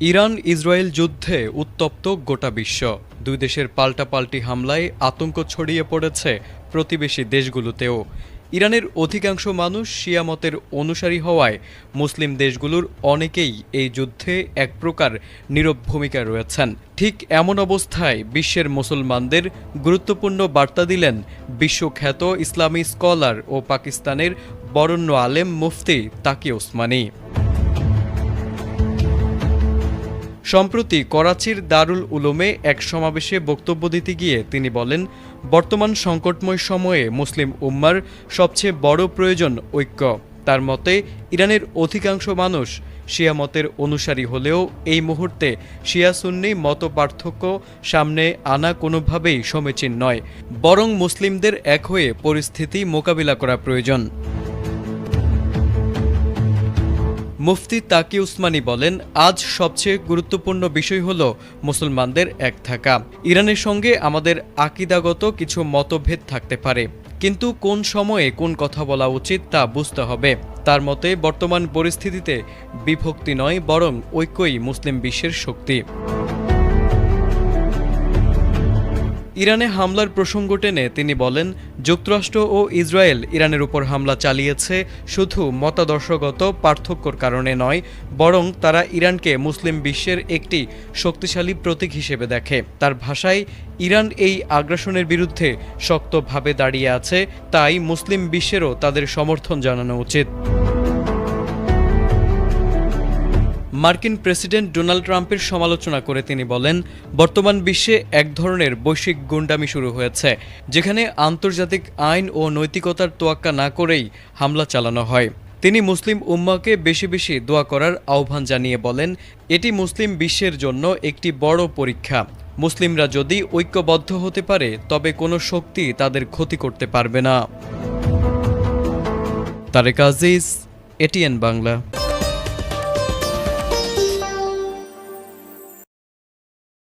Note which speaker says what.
Speaker 1: Iran Israel যুদ্ধে উত্তপ্ত গোটা বিশ্ব। দুই দেশের পাল্টাপাল্টি হামলায় আতঙ্ক ছড়িয়ে পড়েছে প্রতিবেশী দেশগুলোতেও। ইরানের অধিকাংশ মানুষ শিয়া মতের অনুসারী হওয়ায় মুসলিম দেশগুলোর অনেকেই এই যুদ্ধে এক প্রকার নীরব ভূমিকায় রয়েছেন। ঠিক এমন অবস্থায় বিশ্বের মুসলমানদের গুরুত্বপূর্ণ বার্তা দিলেন বিশ্বখ্যাত ইসলামী স্কলার ও পাকিস্তানের বরেণ্য আলেম মুফতি তাকি ওসমানী। সম্প্রতি করাচির দারুল উলুমে এক সমাবেশে বক্তব্য দিতে গিয়ে তিনি বলেন, বর্তমান সংকটময় সময়ে মুসলিম উম্মার সবচেয়ে বড় প্রয়োজন ঐক্য। তার মতে ইরানের অধিকাংশ মানুষ শিয়া মতের অনুসারী হলেও এই মুহূর্তে শিয়া সুন্নি মত পার্থক্য সামনে আনা কোনোভাবেই সমীচীন নয়, বরং মুসলিমদের এক হয়ে পরিস্থিতি মোকাবিলা করা প্রয়োজন। মুফতি তাকি ওসমানী বলেন, আজ সবচেয়ে গুরুত্বপূর্ণ বিষয় হল মুসলমানদের এক থাকা। ইরানের সঙ্গে আমাদের আকীদাগত কিছু মতভেদ থাকতে পারে, কিন্তু কোন সময়ে কোন কথা বলা উচিত তা বুঝতে হবে। তার মতে বর্তমান পরিস্থিতিতে বিভক্তি নয়, বরং ঐক্যই মুসলিম বিশ্বের শক্তি। ইরানে হামলার প্রসঙ্গ টেনে তিনি বলেন, যুক্তরাষ্ট্র ও ইসরায়েল ইরানের উপর হামলা চালিয়েছে শুধু মতাদর্শগত পার্থক্যর কারণে নয়, বরং তারা ইরানকে মুসলিম বিশ্বের একটি শক্তিশালী প্রতীক হিসেবে দেখে। তার ভাষায়, ইরান এই আগ্রাসনের বিরুদ্ধে শক্তভাবে দাঁড়িয়ে আছে, তাই মুসলিম বিশ্বেরও তাদের সমর্থন জানানো উচিত। মার্কিন প্রেসিডেন্ট ডোনাল্ড ট্রাম্পের সমালোচনা করে তিনি বলেন, বর্তমান বিশ্বে এক ধরনের বৈশ্বিক গুন্ডামি শুরু হয়েছে, যেখানে আন্তর্জাতিক আইন ও নৈতিকতার তোয়াক্কা না করেই হামলা চালানো হয়। তিনি মুসলিম উম্মাকে বেশি বেশি দোয়া করার আহ্বান জানিয়ে বলেন, এটি মুসলিম বিশ্বের জন্য একটি বড় পরীক্ষা। মুসলিমরা যদি ঐক্যবদ্ধ হতে পারে, তবে কোনো শক্তি তাদের ক্ষতি করতে পারবে না। তারেক আজিজ, এটিএন বাংলা।